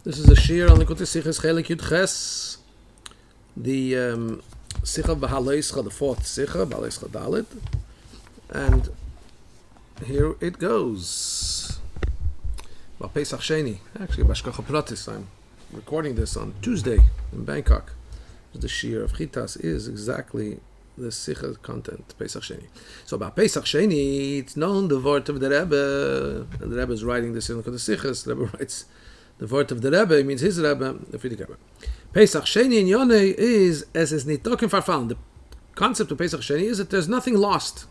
This is a shir on the Sichas Chelek Yud Ches, the Sicha of Behaaloscha, the fourth Sicha, Behaaloscha Dalet, and here it goes. Pesach Sheni, actually Bashkacha Pratis. I'm recording this on Tuesday in Bangkok. The shir of Chitas is exactly the Sicha content, Pesach Sheni. So about Pesach Sheni, it's known the word of the Rebbe, and the Rebbe is writing this in the Sichas. The Rebbe writes the word of the Rebbe, means his Rebbe, the Frierdiker Rebbe. Pesach Sheni in Yonei is, as is nitokim farfallen. The concept of Pesach Sheni is that there's nothing lost,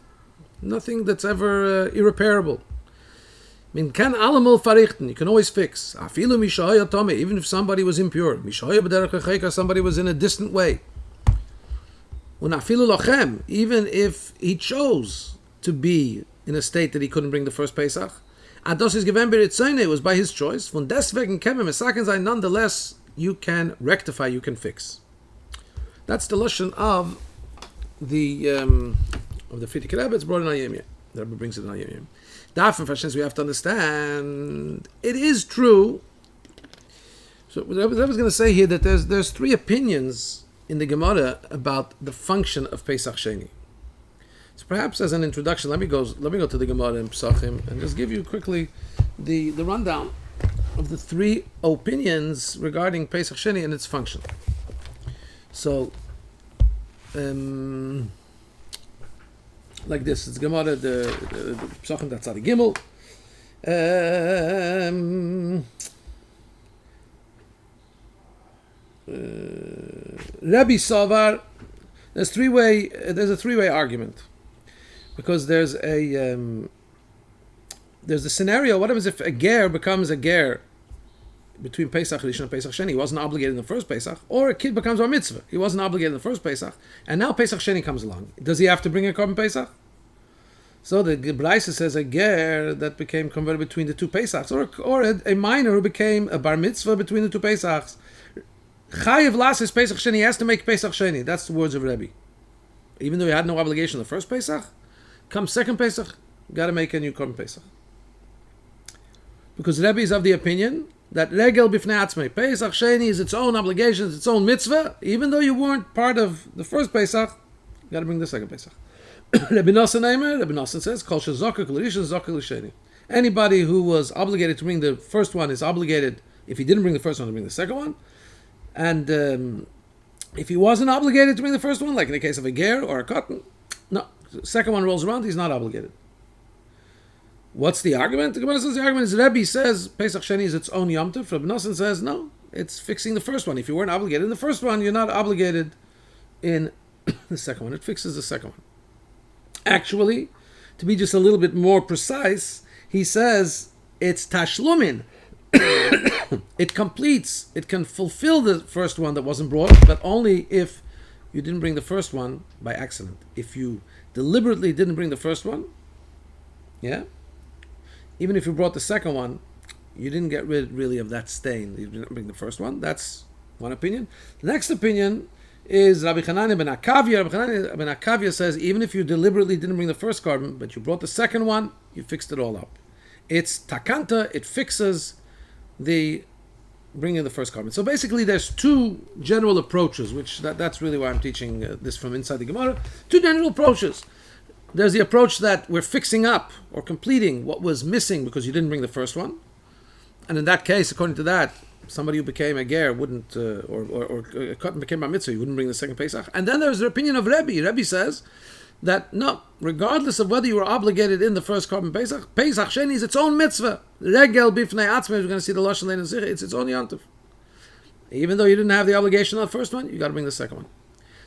nothing that's ever irreparable. Min kan allemol verrichten. You can always fix. Afilu mishahaya tome, even if somebody was impure. Mishahaya b'derech hacheka, somebody was in a distant way. Unafilu lochem, even if he chose to be in a state that he couldn't bring the first Pesach. Ados is given beritzone, it was by his choice. Von deswegen kemem esaken sein, nonetheless, you can rectify, you can fix. That's the lesson of the Frierdiker Rebbe. It's brought in Ayemye. The Rebbe brings it in Ayemye. Dafür, we have to understand, it is true. So what I was going to say here, that there's three opinions in the Gemara about the function of Pesach Sheni. So perhaps as an introduction, let me go to the Gemara in Pesachim and just give you quickly the rundown of the three opinions regarding Pesach Sheni and its function. So, like this, it's Gemara, the Pesachim Datzadi Gimel. Rabbi Savar, there's a three-way argument, because there's a scenario. What happens if a ger becomes a ger between Pesach Rishon and Pesach Sheni? He wasn't obligated in the first Pesach. Or a kid becomes bar mitzvah. He wasn't obligated in the first Pesach, and now Pesach Sheni comes along. Does he have to bring a korban Pesach? So the Braisa says a ger that became converted between the two Pesachs, or a minor who became a bar mitzvah between the two Pesachs, Chayev Lasis Pesach Sheni, he has to make Pesach Sheni. That's the words of Rabbi. Even though he had no obligation in the first Pesach, come second Pesach, got to make a new korban Pesach. Because Rabbi is of the opinion that Regel Bifnei Atzmei, Pesach Sheni is its own obligation, it's its own mitzvah. Even though you weren't part of the first Pesach, you got to bring the second Pesach. Rabbi Nosson says, Kol shezokek l'rishon zokek l'sheni. Anybody who was obligated to bring the first one is obligated, if he didn't bring the first one, to bring the second one. And if he wasn't obligated to bring the first one, like in the case of a ger or a cotton, no, the second one rolls around, he's not obligated. What's the argument? The Gemara says the argument is Rabbi says Pesach Sheni is its own Yom Tov. Rabbi Nosson says no, it's fixing the first one. If you weren't obligated in the first one, you're not obligated in the second one. It fixes the second one. Actually, to be just a little bit more precise, he says it's tashlumin. It completes, it can fulfill the first one that wasn't brought, but only if you didn't bring the first one by accident. If you deliberately didn't bring the first one, yeah, even if you brought the second one, you didn't get rid really of that stain. You didn't bring the first one. That's one opinion. The next opinion is Rabbi Hanani ben Akavia. Rabbi Hanani ben Akavia says even if you deliberately didn't bring the first korban, but you brought the second one, you fixed it all up. It's takanta, it fixes the bringing the first korban. So basically there's two general approaches, which that's really why I'm teaching this from inside the Gemara. Two general approaches. There's the approach that we're fixing up or completing what was missing because you didn't bring the first one. And in that case, according to that, somebody who became a ger wouldn't, or a cotton became a mitzvah, you wouldn't bring the second Pesach. And then there's the opinion of Rabbi. Rabbi says that no, regardless of whether you were obligated in the first korban Pesach, Pesach Sheni is its own mitzvah. Regel bifnei atzmei, we're going to see the Lashon Lein and Zichah, it's its own yontif. Even though you didn't have the obligation on the first one, you got to bring the second one.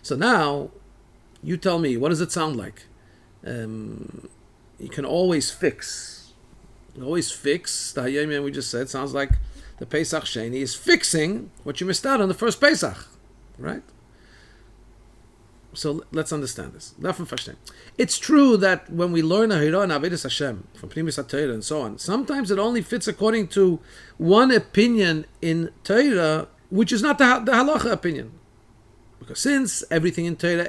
So now, you tell me, what does it sound like? You can always fix. The Hayom we just said sounds like the Pesach Sheni is fixing what you missed out on the first Pesach, right? So let's understand this. It's true that when we learn a Hira and Avodas Hashem from Pnimis HaTorah and so on, sometimes it only fits according to one opinion in Torah, which is not the halacha opinion. Because since everything in Torah,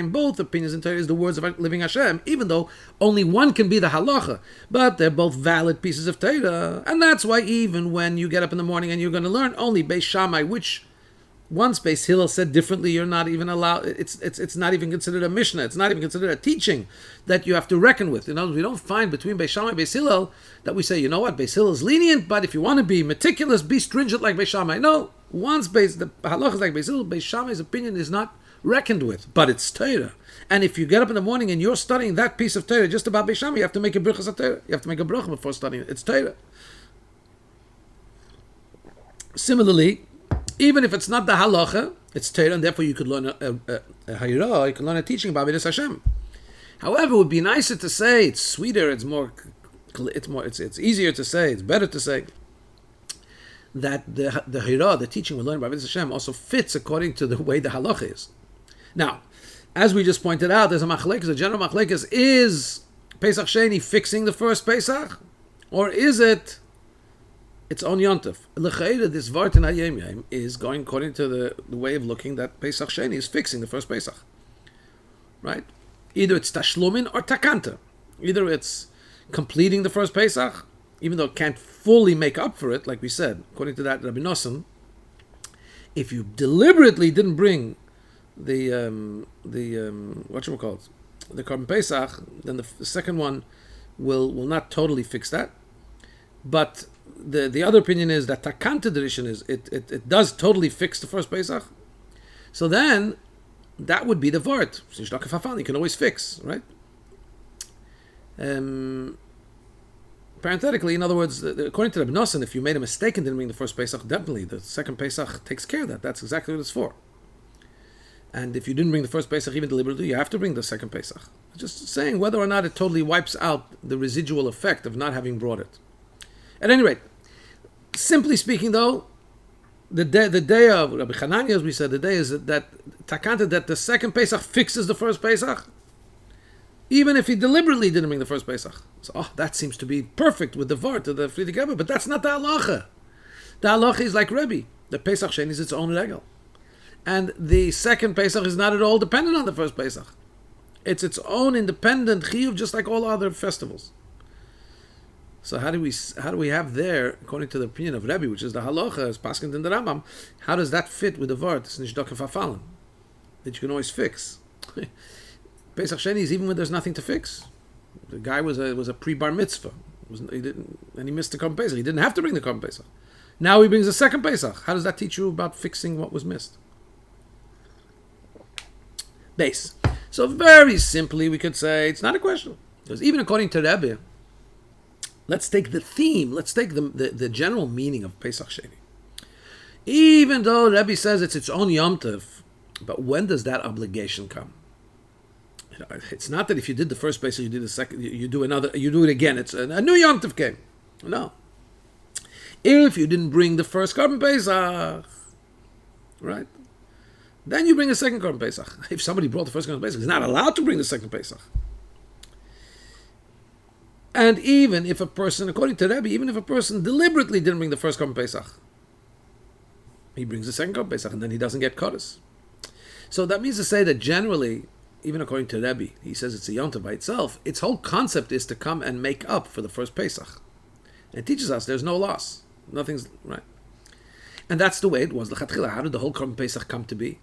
both opinions in Torah is the words of living Hashem, even though only one can be the halacha, but they're both valid pieces of Torah. And that's why even when you get up in the morning and you're going to learn only Beis Shammai, which once Beis Hillel said differently, you're not even allowed, it's not even considered a Mishnah, it's not even considered a teaching that you have to reckon with. You know, we don't find between Beis Shammai and Beis Hillel that we say, you know what, Beis Hillel is lenient, but if you want to be meticulous, be stringent like Beis Shammai. No, once the halach is like Beis Hillel, Beis Shammai's opinion is not reckoned with, but it's Torah. And if you get up in the morning and you're studying that piece of Torah just about Beis Shammai, you have to make a bracha Torah. You have to make a bracha before studying it. It's Torah. Similarly, even if it's not the halacha, it's Torah, and therefore you could learn a hayra, you could learn a teaching about Avodas Hashem. However, it would be nicer to say, it's sweeter, it's easier to say, it's better to say that the hayra, the teaching we learn about Avodas Hashem, also fits according to the way the halacha is. Now, as we just pointed out, there's a machlekes, a general machlekes, is Pesach Sheni fixing the first Pesach, or is it its own yontif? L'chayda, this vart in Hayom Yom is going according to the way of looking that Pesach Sheni is fixing the first Pesach. Right? Either it's tashlumin or takanta. Either it's completing the first Pesach, even though it can't fully make up for it, like we said, according to that Rabbi Nosson, if you deliberately didn't bring the Korban Pesach, then the second one will not totally fix that. But the other opinion is that Takanta tradition is it does totally fix the first Pesach. So then that would be the Vart. You can always fix, right? Parenthetically, in other words, according to Rabbi Nosson, if you made a mistake and didn't bring the first Pesach, definitely the second Pesach takes care of that. That's exactly what it's for. And if you didn't bring the first Pesach even deliberately, you have to bring the second Pesach. Just saying whether or not it totally wipes out the residual effect of not having brought it. At any rate, simply speaking though, the day of Rabbi Hanania, as we said, the day is that Takanta, that the second Pesach fixes the first Pesach, even if he deliberately didn't bring the first Pesach. So, that seems to be perfect with the Vart of the Friedrich Rebbe, but that's not the halacha. The halacha is like Rabbi. The Pesach Sheni is its own regel. And the second Pesach is not at all dependent on the first Pesach. It's its own independent chiyuv, just like all other festivals. So how do we have there, according to the opinion of Rabbi, which is the halacha, as Paskint in the Rambam, how does that fit with the Vart, this nishdokem fafalin, that you can always fix? Pesach Sheni is even when there's nothing to fix. The guy was a pre-bar mitzvah, and he missed the Korban Pesach. He didn't have to bring the Korban Pesach. Now he brings the second Pesach. How does that teach you about fixing what was missed? Base. So very simply, we could say it's not a question, because even according to Rabbi, let's take the theme, let's take the general meaning of Pesach Sheni. Even though Rabbi says it's its own Yom Tov, but when does that obligation come? It's not that if you did the first Pesach, you did the second, you do it again. It's a new Yom Tov came. No. If you didn't bring the first Korban Pesach, right? Then you bring a second Korban Pesach. If somebody brought the first Korban Pesach, he's not allowed to bring the second Pesach. And even if a person, according to Rabbi, even if a person deliberately didn't bring the first Korban Pesach, he brings the second Korban Pesach, and then he doesn't get Kodesh. So that means to say that generally, even according to Rabbi, he says it's a Yom Tov by itself, its whole concept is to come and make up for the first Pesach. And it teaches us there's no loss. Nothing's, right? And that's the way it was. How did the whole Korban Pesach come to be?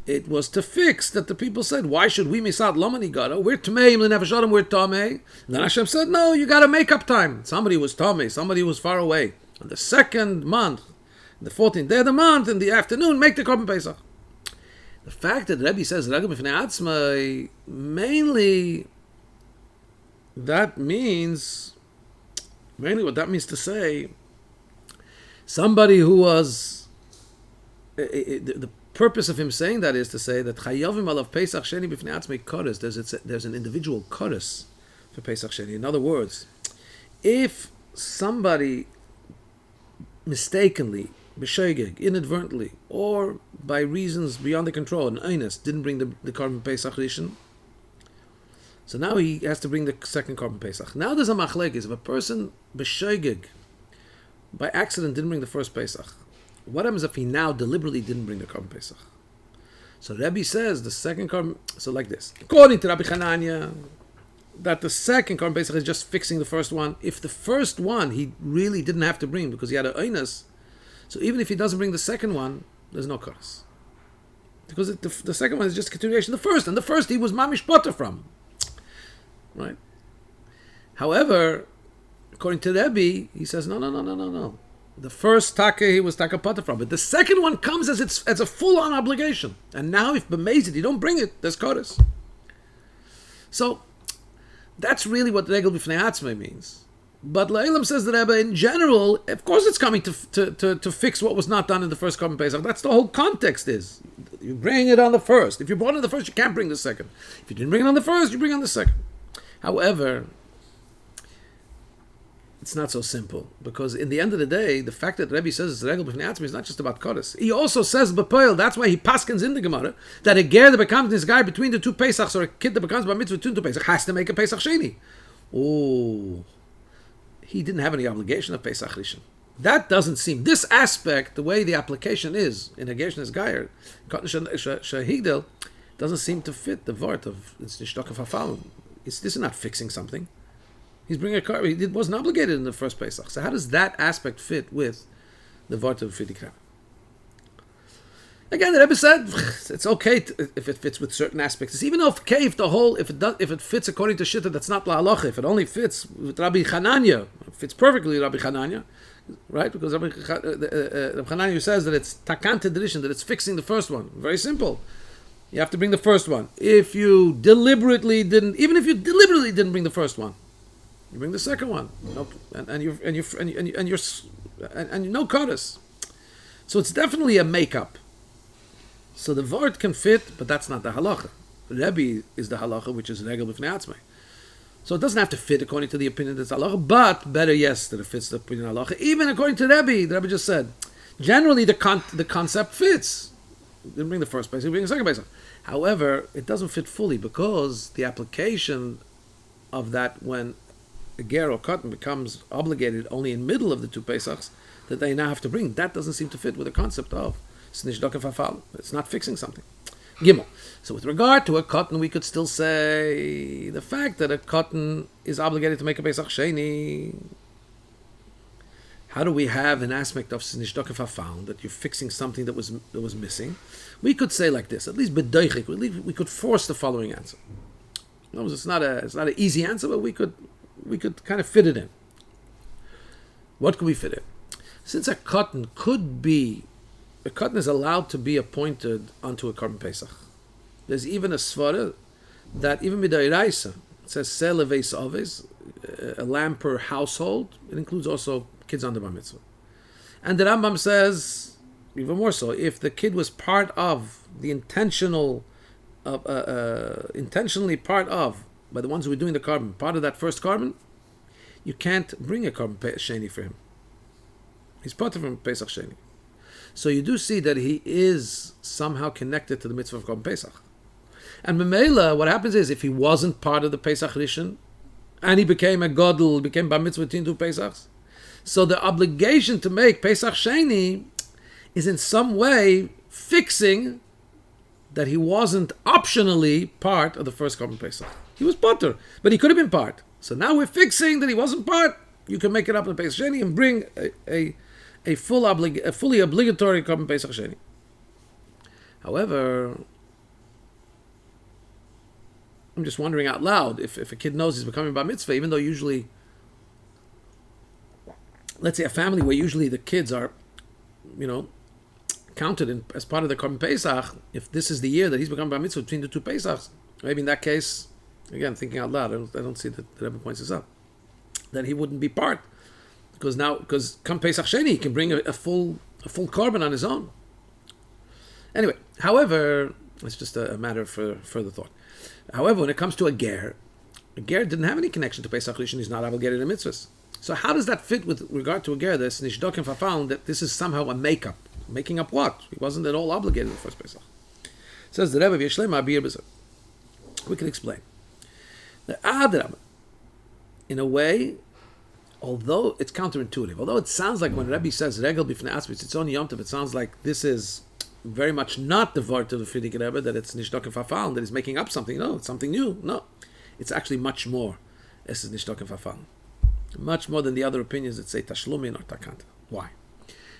It was to fix that the people said, why should we miss out Lomani Gado? We're Tmeim, L'Nefesh we're Tamei. And then Hashem said, no, you got to make up time. Somebody was Tamei, somebody was far away. On the second month, the 14th day of the month, in the afternoon, make the Korban Pesach. The fact that Rabbi says, mainly, that means, what that means to say, somebody who was, the purpose of him saying that is to say that Chayavim alav Pesach Sheni b'fnei atzmei kodesh. There's an individual kodesh for Pesach Sheni. In other words, if somebody mistakenly, b'shoigeg, inadvertently, or by reasons beyond the control, an einus, didn't bring the Korban Pesach Rishon, so now he has to bring the second Korban Pesach. Now there's a machlekes. If a person b'shoigeg, by accident, didn't bring the first Pesach, what happens if he now deliberately didn't bring the Korban Pesach? So Rabbi says the second korban, so like this. According to Rabbi Hanania, that the second korban pesach is just fixing the first one. If the first one he really didn't have to bring because he had a oinus, so even if he doesn't bring the second one, there's no koros. Because the second one is just a continuation of the first, and the first he was mamish potter from. Right? However, according to Rabbi, he says, no. The first take he was taka potter from, but the second one comes as a full-on obligation. And now if b'mezid you don't bring it, there's koros. So that's really what regel b'fnei atzmei means. But La'ilam says that Rebbe, in general, of course it's coming to fix what was not done in the first korban pesach. That's the whole context is. You bring it on the first. If you brought it on the first, you can't bring the second. If you didn't bring it on the first, you bring it on the second. However, it's not so simple, because in the end of the day, the fact that Rebbe says it's regel b'fnei atzmei is not just about koros. He also says b'poel, that's why he paskins in the Gemara, that a ger that becomes this guy between the two pesachs, or a kid that becomes bar mitzvah between two pesachs, has to make a pesach sheni. Oh, he didn't have any obligation of pesach rishon. That doesn't seem, this aspect, the way the application is in a gershon gayer, shahigdel, doesn't seem to fit the vort of it's nishtok of hafalin. This is not fixing something. He's bringing a car. He wasn't obligated in the first Pesach. So how does that aspect fit with the Vart of Fidikra? Again, the Rebbe said it's okay if it fits with certain aspects. It's even okay if it fits according to Shitta that's not la'alocha. If it only fits with Rabbi Hananya, it fits perfectly with Rabbi Hananya, right? Because Rabbi Hananya says that it's takante tradition, that it's fixing the first one. Very simple. You have to bring the first one. If you deliberately didn't bring the first one, you bring the second one, and you're no koros. So it's definitely a makeup. So the word can fit, but that's not the halacha. Rebbe is the halacha, which is regel b'fnei atzmei. So it doesn't have to fit according to the opinion that's halacha, but better yes that it fits the opinion of halacha. Even according to Rebbe, the Rebbe just said, generally the concept fits. You didn't bring the first place, you bring the second place. However, it doesn't fit fully because the application of that when a ger or cotton becomes obligated only in middle of the two Pesachs that they now have to bring, that doesn't seem to fit with the concept of snishdoka fafal. It's not fixing something. Gimel. So with regard to a cotton, we could still say the fact that a cotton is obligated to make a Pesach Sheni. How do we have an aspect of snishdoka fafal that you're fixing something that was missing? We could say like this, at least bedoichik, we could force the following answer. In other words, it's not an easy answer, but we could kind of fit it in. What could we fit in? Since a cotton is allowed to be appointed onto a korban pesach. There's even a svara that even midairaisa, it says seleves oves, a lamb per household. It includes also kids under bar mitzvah. And the Rambam says even more so, if the kid was part of the intentionally part of, by the ones who were doing the carbon, part of that first carbon, you can't bring a carbon sheni for him. He's part of him Pesach Sheni. So you do see that he is somehow connected to the mitzvah of carbon Pesach. And Memela, what happens is, if he wasn't part of the Pesach Rishon, and he became a Godel, became bar mitzvah between two Pesachs, so the obligation to make Pesach Sheni is in some way fixing that he wasn't optionally part of the first Korban Pesach. He was potter, but he could have been part. So now we're fixing that he wasn't part. You can make it up in Pesach Sheni and bring a fully obligatory Korban Pesach Sheni. However, I'm just wondering out loud, if a kid knows he's becoming bar mitzvah, even though usually, let's say a family where usually the kids are, counted as part of the Korban Pesach, if this is the year that he's become bar mitzvah between the two Pesachs, maybe in that case, again, thinking out loud, I don't see that the Rebbe points this up, then he wouldn't be part, because come Pesach Sheni, he can bring a full Korban on his own. Anyway, however, it's just a matter for further thought. However, when it comes to a ger didn't have any connection to Pesach Rishon, he's not obligated in mitzvahs. So how does that fit with regard to a ger, this nishdokim fafal, that this is somehow a makeup? Making up what? He wasn't at all obligated in the first Pesach. It says the Rebbe v'yeshlema abir b'zer. We can explain. The Adrab, in a way, although it's counterintuitive, although it sounds like when Rebbe says regel b'fnei atzmei, it's only Yom Tov, it sounds like this is very much not the word of the Frierdiker Rebbe, that it's nishtoken verfallen, that he's making up something. No, it's something new. No, it's actually much more. Es ist nishtoken verfallen. Much more than the other opinions that say tashlumin or takanta. Why?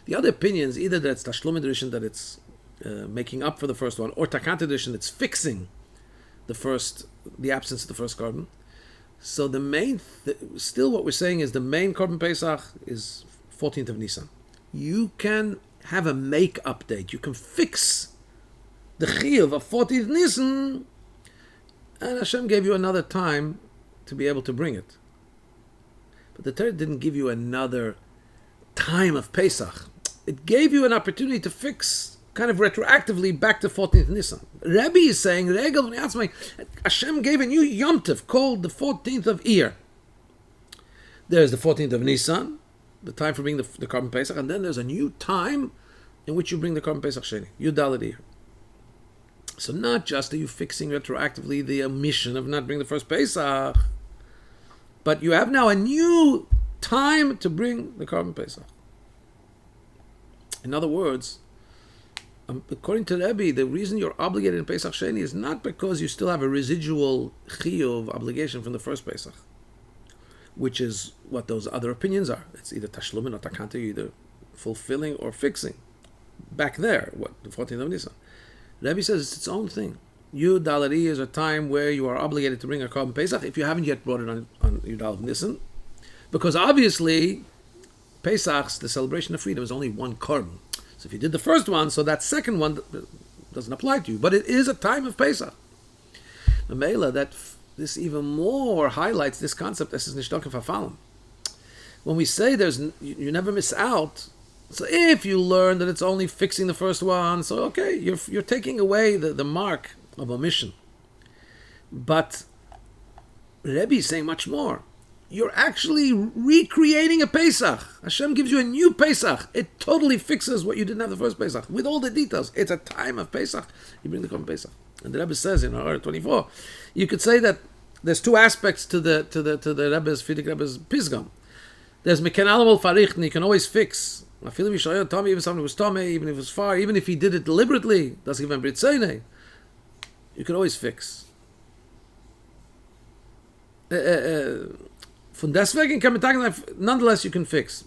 The other opinions, either that it's tashlumin edition, that it's making up for the first one, or takanta edition, it's fixing the absence of the first carbon. So the main, still what we're saying is the main Korban Pesach is 14th of Nisan. You can have a make-up date. You can fix the chiyuv of 14th Nisan, and Hashem gave you another time to be able to bring it. But the Torah didn't give you another time of Pesach. It gave you an opportunity to fix kind of retroactively back to 14th Nisan. Rabbi is saying, Hashem gave a new Yom Tov called the 14th of Iyar. There's the 14th of Nisan, the time for bringing the Korban Pesach, and then there's a new time in which you bring the Korban Pesach Sheni, Yud Daled Iyar. So not just are you fixing retroactively the omission of not bringing the first Pesach, but you have now a new time to bring the Korban Pesach. In other words, according to Rabbi, the reason you're obligated in Pesach Sheni is not because you still have a residual chiyuv obligation from the first Pesach, which is what those other opinions are. It's either tashlumin or takanta, you're either fulfilling or fixing. Back there, the 14th of Nisan. Rabbi says it's its own thing. Yud Daled Iyar is a time where you are obligated to bring a Korban Pesach if you haven't yet brought it on Yud Daled Nisan, because obviously Pesach's, the celebration of freedom, is only one Korban. So if you did the first one, so that second one doesn't apply to you. But it is a time of Pesach. The Mela, that this even more highlights this concept as nishtoken verfallen. When we say you never miss out, so if you learn that it's only fixing the first one, so okay, you're taking away the mark of omission. But Rebbe is saying much more. You're actually recreating a Pesach. Hashem gives you a new Pesach. It totally fixes what you didn't have the first Pesach, with all the details. It's a time of Pesach. You bring the Korban Pesach. And the Rebbe says in Or 24, you could say that there's two aspects to the Rebbe's, Frierdiker Rebbe's Pisgam. There's Meken Alamal Farichten, you can always fix. Even something was Tomei, even if it was far, even if he did it deliberately, doesn't even Britzene, you can always fix. Von deswegen kann man sagen, nonetheless you can fix.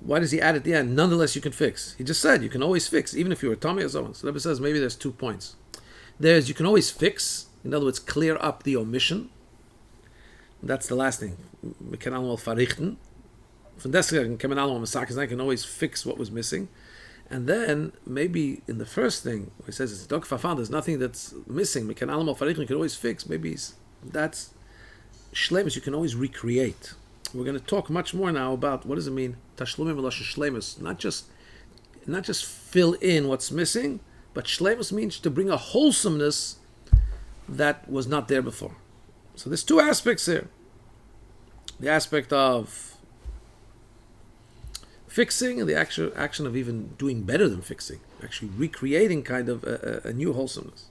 Why does he add at the end? Nonetheless you can fix. He just said you can always fix, even if you were Tommy or someone. So the Rebbe says maybe there's 2 points. There's you can always fix, in other words, clear up the omission. That's the last thing. We can all verrichten. Von deswegen kann man all I can always fix what was missing. And then maybe in the first thing, where he says it's dog verfahren, there's nothing that's missing. We can all verrichten, you can always fix. Maybe that's Shlemus, you can always recreate. We're going to talk much more now about what does it mean, Tashlumim v'lo Shlemus. Not just fill in what's missing, but Shlemus means to bring a wholesomeness that was not there before. So there's 2 aspects here. The aspect of fixing and the actual action of even doing better than fixing, actually recreating kind of a new wholesomeness.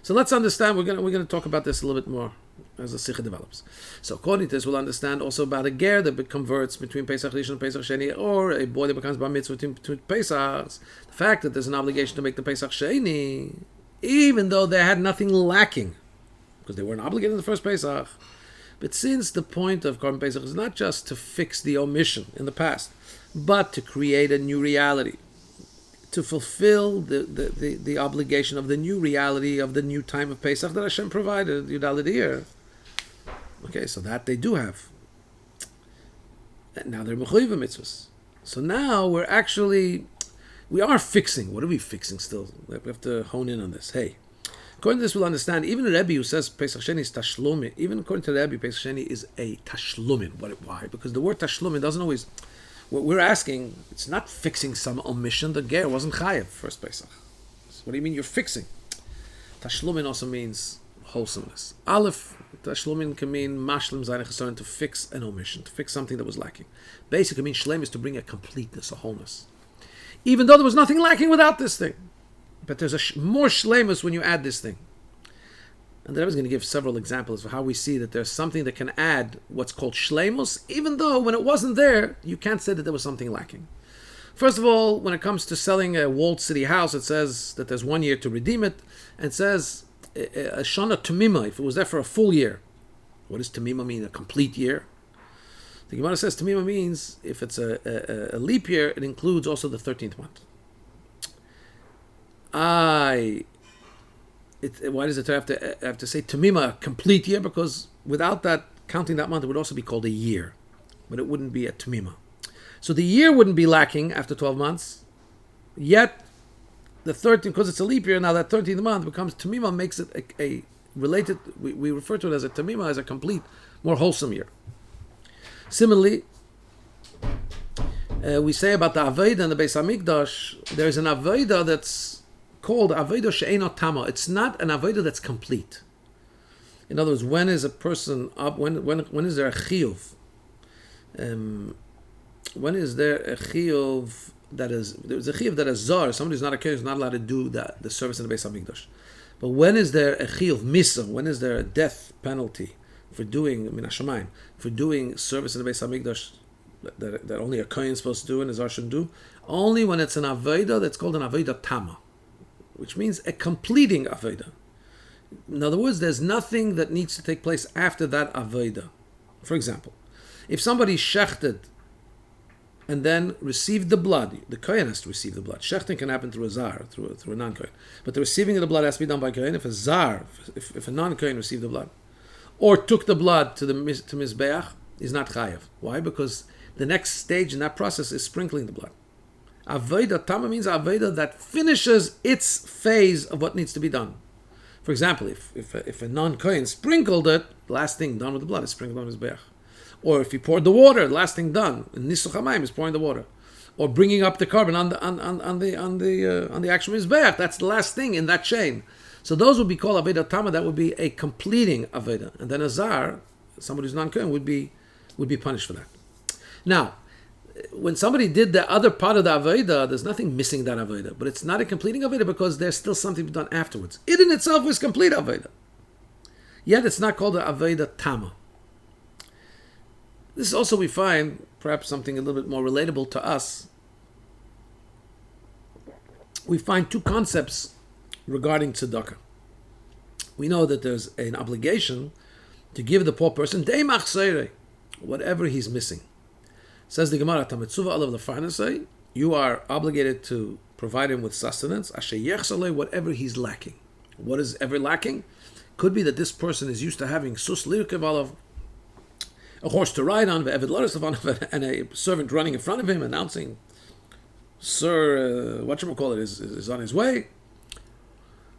So let's understand. We're going to talk about this a little bit more as the Sikha develops. So according to this, we'll understand also about a ger that converts between Pesach Rishon and Pesach Sheni, or a boy that becomes bar mitzvah between Pesachs. The fact that there's an obligation to make the Pesach Sheni, even though they had nothing lacking, because they weren't obligated in the first Pesach. But since the point of Korban Pesach is not just to fix the omission in the past, but to create a new reality, to fulfill the obligation of the new reality of the new time of Pesach that Hashem provided, Yud Daled Iyar. Okay, so that they do have. And now they're mechuyev mitzvahs. So now we are fixing. What are we fixing still? We have to hone in on this. Hey, according to this, we'll understand. Even Rabbi who says Pesach Sheni is tashlumin, even according to Rabbi, Pesach Sheni is a tashlumin. Why? Because the word tashlumin doesn't always. What we're asking, it's not fixing some omission. The ger wasn't chayev first Pesach. So what do you mean you're fixing? Tashlumin also means wholesomeness. Aleph, tashlumin can mean mashlim zayin chesaron, to fix an omission, to fix something that was lacking. Basically, means shlem is to bring a completeness, a wholeness. Even though there was nothing lacking without this thing, but there's more shlemus when you add this thing. And the Rebbe is going to give several examples of how we see that there's something that can add what's called shleimus, even though when it wasn't there, you can't say that there was something lacking. First of all, when it comes to selling a walled city house, it says that there's 1 year to redeem it, and it says a shana tamima, if it was there for a full year. What does tamima mean? A complete year? The Gemara says tamima means if it's a leap year, it includes also the 13th month. Why does it have to say tamima, complete year? Because without that, counting that month, it would also be called a year, but it wouldn't be a tamima. So the year wouldn't be lacking after 12 months, yet the 13th, because it's a leap year, now that 13th month becomes tamima, makes it a related, we refer to it as a tamima, as a complete, more wholesome year. Similarly, we say about the Aveda and the Beis HaMikdash, there's an Aveda that's called Aveda she'eino tama. It's not an Aveda that's complete. In other words, when is a person up? When is there a chiyuv? When is there a chiyuv there's a chiyuv that is zar? Somebody who's not a kohen is not allowed to do the service in the Beis HaMikdash. But when is there a chiyuv misa? When is there a death penalty for doing min hashamayim, for doing service in the Beis HaMikdash that only a kohen is supposed to do and a zar shouldn't do? Only when it's an aveda that's called an aveda tama, which means a completing aveda. In other words, there's nothing that needs to take place after that aveda. For example, if somebody shechted and then received the blood, the kohen has to receive the blood. Shechting can happen through a zar, through a non-kohen, but the receiving of the blood has to be done by kohen. If a zar, if a non-kohen received the blood, or took the blood to mizbeach, is not chayav. Why? Because the next stage in that process is sprinkling the blood. Aveda tama means aveda that finishes its phase of what needs to be done. For example, if a non-kohen sprinkled it, the last thing done with the blood is sprinkled on mizbeach. Or if he poured the water, the last thing done, nisuch hamayim, is pouring the water, or bringing up the carbon on the actual mizbeach. That's the last thing in that chain. So those would be called aveda tama. That would be a completing aveda, and then a zar, somebody who's non-kohen, would be punished for that. Now, when somebody did the other part of the aveda, there's nothing missing that aveda, but it's not a completing aveda because there's still something to be done afterwards. It in itself is complete aveda, yet it's not called the aveda tama. This also we find perhaps something a little bit more relatable to us. We find two concepts regarding tzedakah. We know that there's an obligation to give the poor person whatever he's missing. Says the Gemara, you are obligated to provide him with sustenance, whatever he's lacking. What is ever lacking? Could be that this person is used to having sus lirkev, a horse to ride on, and a servant running in front of him announcing, "Sir, whatchamacallit is on his way."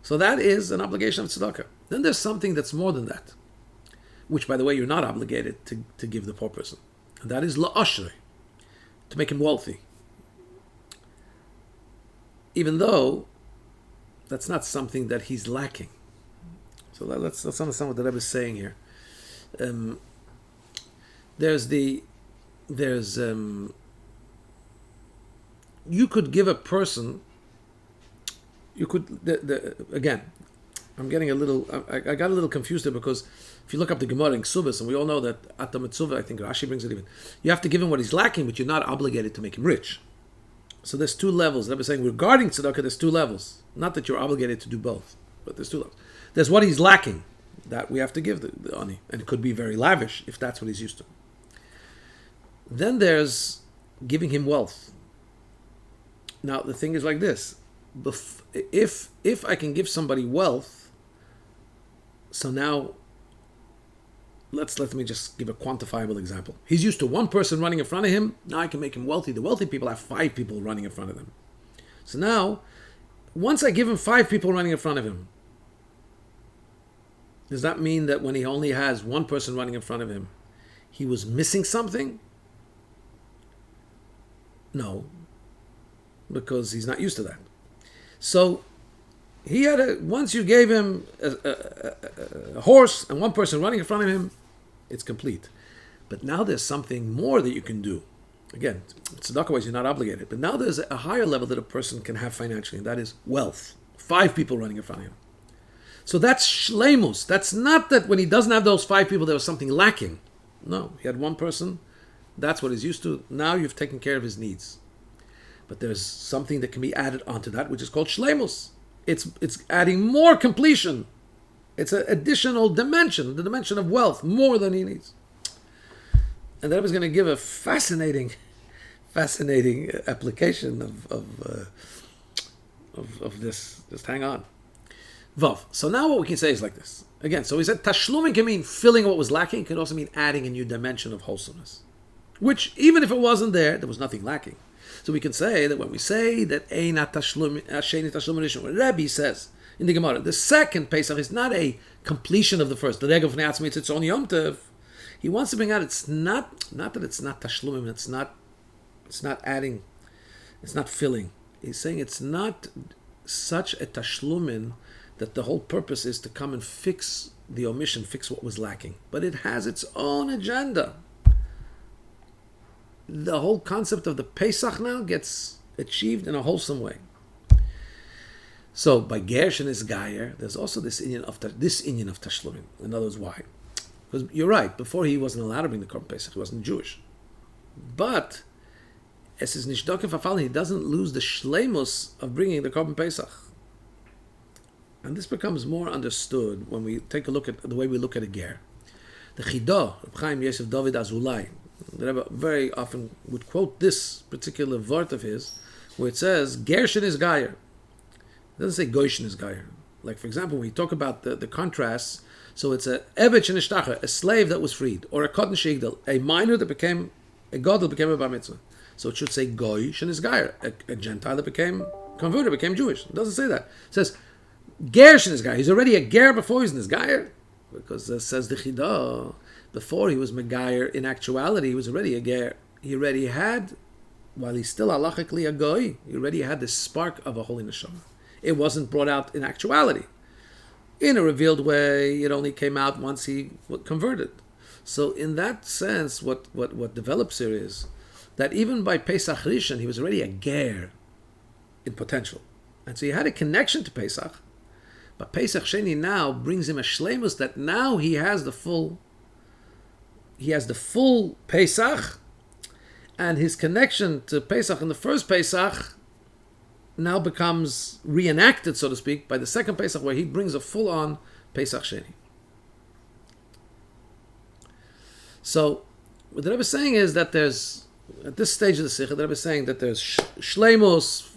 So that is an obligation of tzedakah. Then there's something that's more than that, which, by the way, you're not obligated to give the poor person. And that is la'ashrei, to make him wealthy. Even though that's not something that he's lacking. So let's understand what the Rebbe is saying here. You could give a person, again, I'm getting a little, I got a little confused there because if you look up the Gemara in Ksubas, and we all know that at the mitzvah, I think Rashi brings it even, you have to give him what he's lacking, but you're not obligated to make him rich. So there's two levels. The Rebbe is saying regarding tzedakah, there's two levels. Not that you're obligated to do both, but there's two levels. There's what he's lacking, that we have to give the ani, and it could be very lavish if that's what he's used to. Then there's giving him wealth. Now the thing is like this: if I can give somebody wealth, so now let me just give a quantifiable example. He's used to one person running in front of him. Now I can make him wealthy. The wealthy people have 5 people running in front of them. So now, once I give him 5 people running in front of him, does that mean that when he only has one person running in front of him, he was missing something? No, because he's not used to that. So he had once you gave him a horse and one person running in front of him, it's complete. But now there's something more that you can do. Again, tzedakah-wise, you're not obligated. But now there's a higher level that a person can have financially, and that is wealth. 5 people running in front of him. So that's shleimus. That's not that when he doesn't have those 5 people, there was something lacking. No, he had one person. That's what he's used to. Now you've taken care of his needs. But there's something that can be added onto that, which is called shleimus. It's adding more completion. It's an additional dimension, the dimension of wealth, more than he needs. And the Rebbe is going to give a fascinating application of this. Just hang on. Vav. So now what we can say is like this. Again, so we said tashlumin can mean filling what was lacking. It can also mean adding a new dimension of wholesomeness. Which, even if it wasn't there was nothing lacking. So we can say that when we say that Einat Tashlumin Rishon, what Rabbi says in the Gemara, the second Pesach is not a completion of the first. The Regel Fnei Atzmi, it's its own Yom Tov. He wants to bring out it's not that it's not Tashlumim, it's not adding, it's not filling. He's saying it's not such a Tashlumin that the whole purpose is to come and fix the omission, fix what was lacking. But it has its own agenda. The whole concept of the Pesach now gets achieved in a wholesome way. So by Gersh and his Gayer, there's also this inyan of Tashlumin. In other words, why? Because you're right, before he wasn't allowed to bring the Korban Pesach, he wasn't Jewish. But as his Nishdokim Fafal, he doesn't lose the Shleimus of bringing the Korban Pesach. And this becomes more understood when we take a look at the way we look at a Ger. The Chidah, Reb Chaim Yosef David Azulai, the Rebbe very often would quote this particular vort of his, where it says, Gershin is Gayer. It doesn't say Goyshin is Gayer. Like, for example, when we talk about the contrasts, so it's a Eved Shenishtacher, a slave that was freed, or a Kotten Shigdal, a minor that became, a God that became a Bar Mitzvah. So it should say Goyshin is Gayer, a Gentile that became converted, became Jewish. It doesn't say that. It says, Gershin is Gayer. He's already a Ger before he's in his Gayer. Because says the Chidah, before he was Megayer, in actuality, he was already a Ger. He already had, while he's still halachically a Goy, he already had the spark of a holy neshama. It wasn't brought out in actuality. In a revealed way, it only came out once he converted. So in that sense, what develops here is that even by Pesach Rishon, he was already a Ger in potential. And so he had a connection to Pesach. But Pesach Sheni now brings him a shleimus that now he has the full Pesach, and his connection to Pesach in the first Pesach now becomes reenacted, so to speak, by the second Pesach, where he brings a full-on Pesach Sheni. So what the Rebbe is saying is that there's, at this stage of the Sikha, the Rebbe is saying that there's shleimus,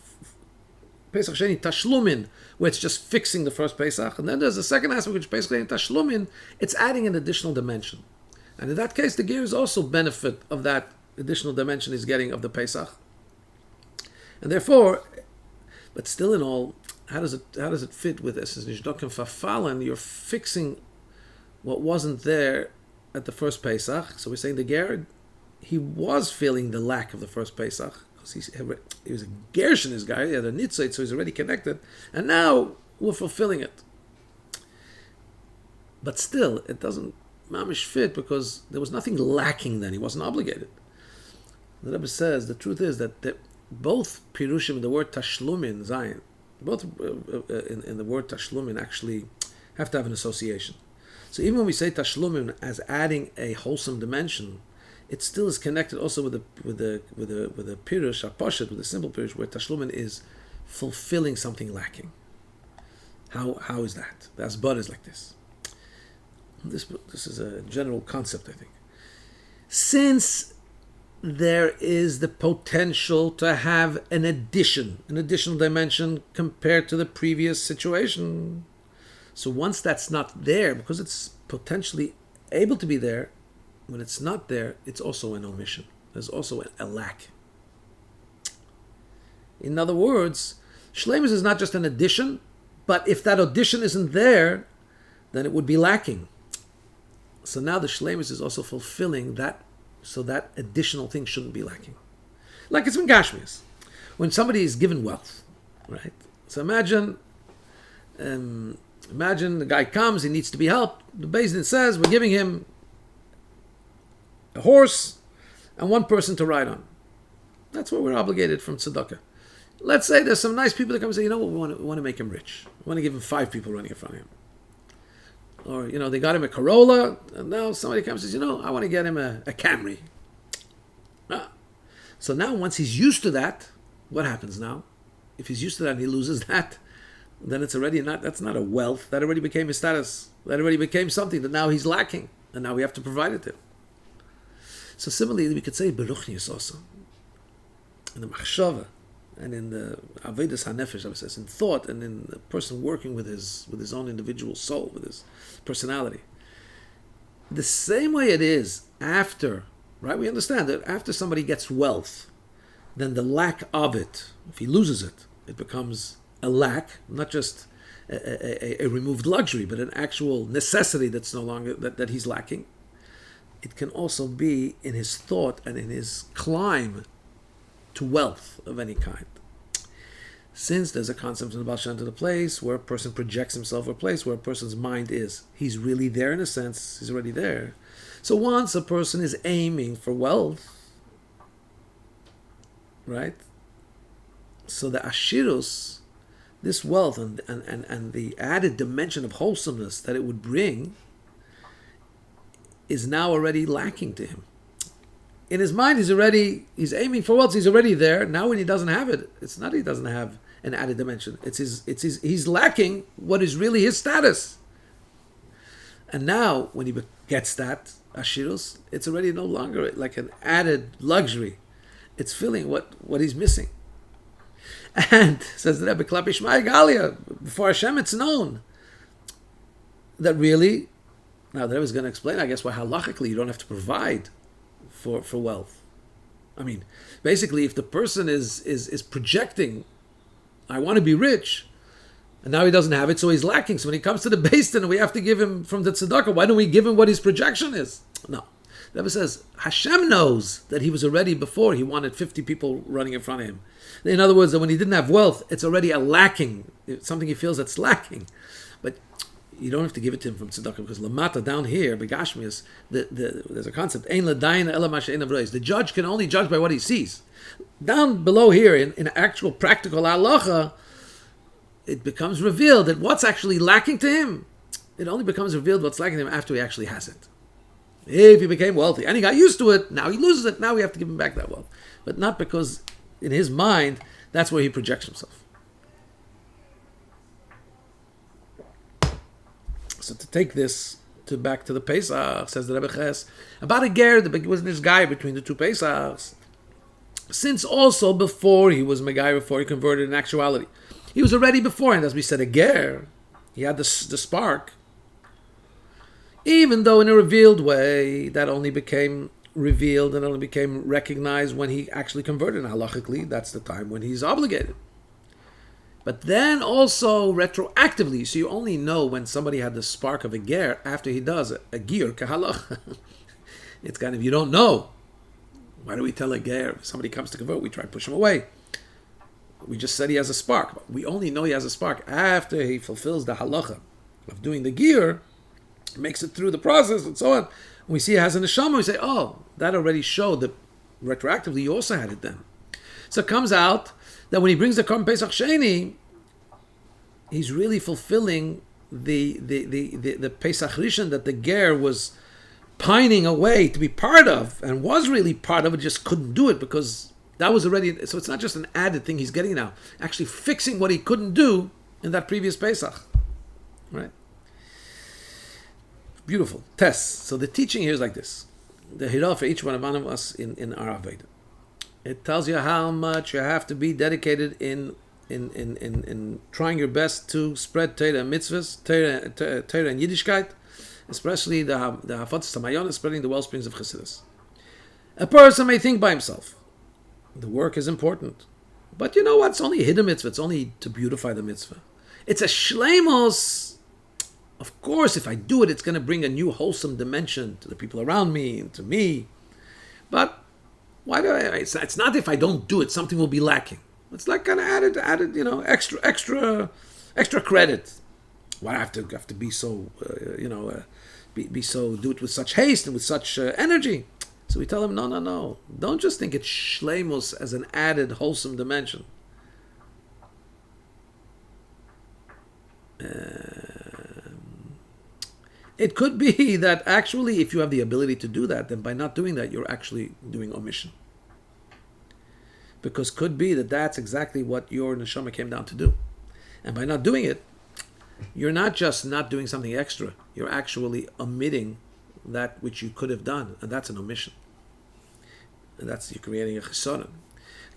Pesach Sheni, Tashlumin, where it's just fixing the first Pesach. And then there's the second aspect, which basically in Tashlumin, it's adding an additional dimension. And in that case, the gears also benefit of that additional dimension he's getting of the Pesach. And therefore, but still in all, how does it fit with this? As Nishdokim Fafalen, you're fixing what wasn't there at the first Pesach. So we're saying the ger, he was feeling the lack of the first Pesach. He was a Gershon, this guy, he had a nitzait, so he's already connected, and now we're fulfilling it. But still, it doesn't mamish fit because there was nothing lacking then, he wasn't obligated. The Rebbe says the truth is that both Pirushim, the word Tashlumin, Zion, both in the word Tashlumin actually have to have an association. So even when we say Tashlumin as adding a wholesome dimension, it still is connected also with the pirush, aposhet, with the simple pirush, where tashlumin is fulfilling something lacking. How is that? The asbar is like this. This is a general concept, I think. Since there is the potential to have an additional dimension compared to the previous situation, so once that's not there, because it's potentially able to be there, when it's not there, it's also an omission. There's also a lack. In other words, shleimus is not just an addition, but if that addition isn't there, then it would be lacking. So now the shleimus is also fulfilling that, so that additional thing shouldn't be lacking. Like it's in Gashmias. When somebody is given wealth, right? So imagine the guy comes, he needs to be helped. The Beis Din says, we're giving him a horse and one person to ride on. That's what we're obligated from tzedakah. Let's say there's some nice people that come and say, you know what, we want to make him rich. We want to give him 5 people running in front of him. Or, they got him a Corolla, and now somebody comes and says, I want to get him a Camry. So now once he's used to that, what happens now? If he's used to that and he loses that, then it's already not, that's not a wealth. That already became his status. That already became something that now he's lacking. And now we have to provide it to him. So similarly, we could say Beruchnius also. In the Machshava, and in the Avedis HaNefesh, I would say, in thought, and in the person working with his own individual soul, with his personality. The same way it is after, right? We understand that after somebody gets wealth, then the lack of it, if he loses it, it becomes a lack, not just a removed luxury, but an actual necessity that's no longer, that he's lacking. It can also be in his thought and in his climb to wealth of any kind. Since there's a concept in the Baal Shem Tov, the place where a person projects himself, or a place where a person's mind is, he's really there in a sense, he's already there. So once a person is aiming for wealth, right? So the ashirus, this wealth and the added dimension of wholesomeness that it would bring, is now already lacking to him. In his mind, he's aiming for wealth, he's already there. Now when he doesn't have it, it's not he doesn't have an added dimension. He's lacking what is really his status. And now when he gets that ashirus, it's already no longer like an added luxury. It's filling what he's missing. And says the Rebbe, Klapi Shmai Galia, before Hashem it's known that really, now the Rebbe is going to explain, I guess, why halachically you don't have to provide for wealth. I mean, basically, if the person is projecting, I want to be rich, and now he doesn't have it, so he's lacking. So when he comes to the Beis Din, we have to give him from the tzedakah. Why don't we give him what his projection is? No. The Rebbe says, Hashem knows that he was already, before he wanted 50 people running in front of him. In other words, that when he didn't have wealth, it's already a lacking. It's something he feels that's lacking. But you don't have to give it to him from tzedakah, because lamata, down here, begashmius, there's a concept, ein l'dayin ela ma she'einav ro'eh. The judge can only judge by what he sees. Down below here, in actual practical halacha, it becomes revealed that what's actually lacking to him, it only becomes revealed what's lacking to him after he actually has it. If he became wealthy and he got used to it, now he loses it, now we have to give him back that wealth. But not because in his mind, that's where he projects himself. So to take this back to the Pesach, says the Rebbe Ches, about a ger, there was this guy between the two Pesachs. Since also before he was Megai, before he converted in actuality, he was already beforehand, as we said, a ger. He had the spark. Even though in a revealed way, that only became revealed and only became recognized when he actually converted. And halachically, that's the time when he's obligated. But then also retroactively, so you only know when somebody had the spark of a ger after he does a gir kahalach. It's kind of, you don't know. Why do we tell a ger? If somebody comes to convert, we try to push him away. We just said he has a spark. But we only know he has a spark after he fulfills the halacha of doing the gir, makes it through the process and so on. When we see he has a neshama, we say, oh, that already showed that retroactively you also had it then. So it comes out that when he brings the Korban Pesach Sheni, he's really fulfilling the Pesach Rishon that the ger was pining away to be part of, and was really part of it, just couldn't do it because that was already, so it's not just an added thing he's getting now, actually fixing what he couldn't do in that previous Pesach. Right? Beautiful. Test. So the teaching here is like this. The Hirah for each one of us in our Aveda. It tells you how much you have to be dedicated in trying your best to spread Torah and mitzvahs, Torah and Yiddishkeit, especially the Hafatzas HaMayon, spreading the wellsprings of Chassidus. A person may think by himself, the work is important. But you know what? It's only a hidden mitzvah. It's only to beautify the mitzvah. It's a shleimos. Of course, if I do it, it's going to bring a new wholesome dimension to the people around me and to me. But why do I? It's not if I don't do it, something will be lacking. It's like kind of added, extra credit. Why do I have to be so, be so, do it with such haste and with such energy? So we tell them, no. Don't just think it's shleimus as an added wholesome dimension. It could be that actually, if you have the ability to do that, then by not doing that, you're actually doing omission. because could be that that's exactly what your neshama came down to do. And by not doing it, you're not just not doing something extra, you're actually omitting that which you could have done, and that's an omission. And that's, you're creating a chesaron.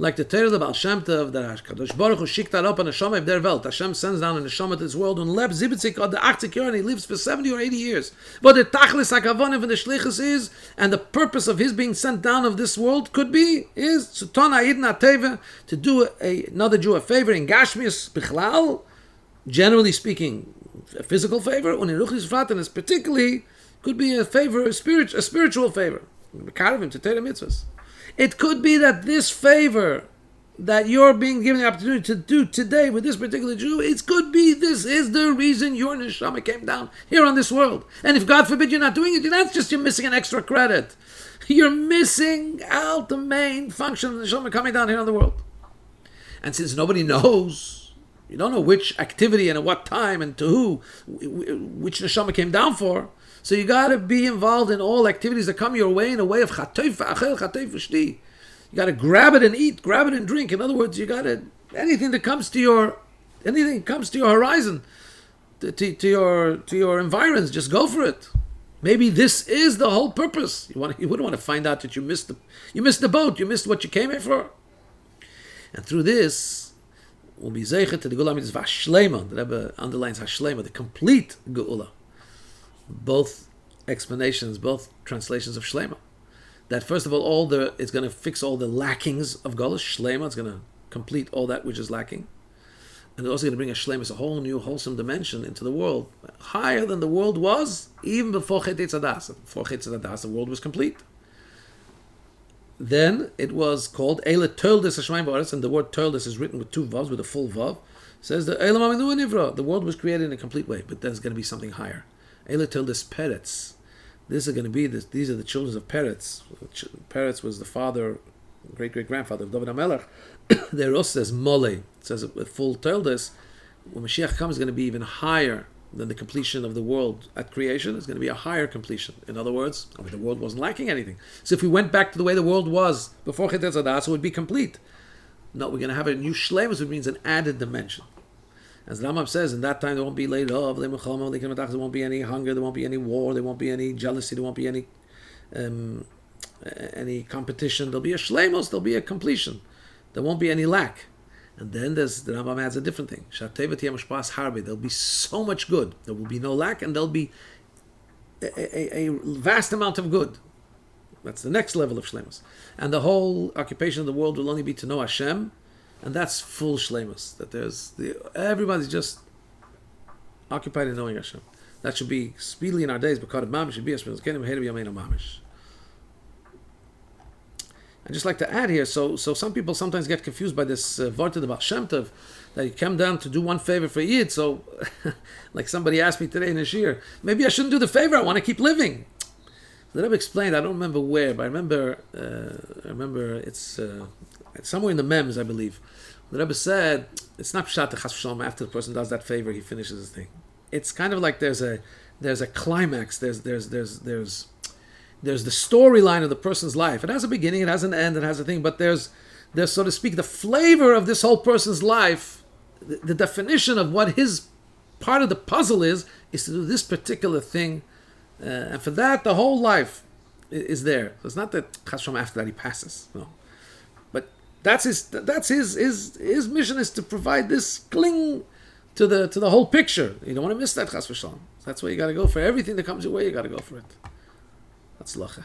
Like the Torah of Baal Shem Tov, that Kadosh Baruch Hu schickt up a neshama of der Welt. Hashem sends down a neshama to this world and lebt 70 or the 80 years, and he lives for 70 or 80 years. But the tachlis hakavonim of the shlichus is, and the purpose of his being sent down of this world could be, is suton ha'idin ha'teva, to do another Jew a favor in Gashmius bichlal, generally speaking, a physical favor, and in Ruchnis Fratanis particularly, could be a favor, a spiritual favor. Mekarvim to Torah mitzvahs. It could be that this favor that you're being given the opportunity to do today with this particular Jew, it could be this is the reason your neshama came down here on this world. And if God forbid you're not doing it, that's just you're missing an extra credit. You're missing out the main function of the neshama coming down here on the world. And since nobody knows, you don't know which activity and at what time and to who, which neshama came down for, so you got to be involved in all activities that come your way in a way of chatayf achel, chatayf shti. You got to grab it and eat, grab it and drink. In other words, you got to anything that comes to your horizon, to your environs, just go for it. Maybe this is the whole purpose. You wouldn't want to find out that you missed the boat, you missed what you came here for. And through this, we'll be zeichet to the Geula Mitzvah Shlema. The Rebbe underlines Hashlema, the complete Geula. Both explanations, both translations of Shlema. That first of all, it's going to fix all the lackings of Golus. Shlema, it's going to complete all that which is lacking. And it's also going to bring a Shlema, a whole new wholesome dimension into the world, higher than the world was even before Chet Eitzadas. Before Chet Eitzadas, the world was complete. Then it was called Eile Toldes Hashemayim V'Aretz, and the word Toldes is written with two vavs, with a full vav. It says the Eile Maminu Nivra, the world was created in a complete way, but there's going to be something higher. Eile Toldes Peretz. These are the children of Peretz. Peretz was the father, great-great-grandfather of David HaMelech. There also says Mole. It says with full Toldes, when Mashiach comes, it's going to be even higher than the completion of the world at creation. It's going to be a higher completion. In other words, the world wasn't lacking anything. So if we went back to the way the world was before Chet Eitzadas, it would be complete. No, we're going to have a new shlemus, which means an added dimension. As the Rambam says, in that time there won't be laid off, there won't be any hunger, there won't be any war, there won't be any jealousy, there won't be any competition. There'll be a shlemus, there'll be a completion. There won't be any lack. And then the Rambam adds a different thing. There'll be so much good. There will be no lack, and there'll be a vast amount of good. That's the next level of shlemus. And the whole occupation of the world will only be to know Hashem, and that's full shlemus. That everybody's just occupied in knowing Hashem. That should be speedily in our days. Because of mamish should be a mamish. I'd just like to add here. So some people sometimes get confused by this vart of the Baal Shem Tov, that you come down to do one favor for Yid. So, like somebody asked me today in a shir, maybe I shouldn't do the favor. I want to keep living. The Rebbe explained. I don't remember where, but I remember it's somewhere in the Mems, I believe. The Rebbe said it's not pshat chas v'shalom. After the person does that favor, he finishes his thing. It's kind of like there's a climax. There's the storyline of the person's life. It has a beginning, it has an end, it has a thing. But there's so to speak the flavor of this whole person's life. The definition of what his part of the puzzle is to do this particular thing, and for that the whole life is there. So it's not that chas v'shalom after that he passes. No. That's his mission, is to provide this cling to the whole picture. You don't want to miss that chas v'shalom. That's why you got to go for everything that comes your way. You got to go for it. That's lacha.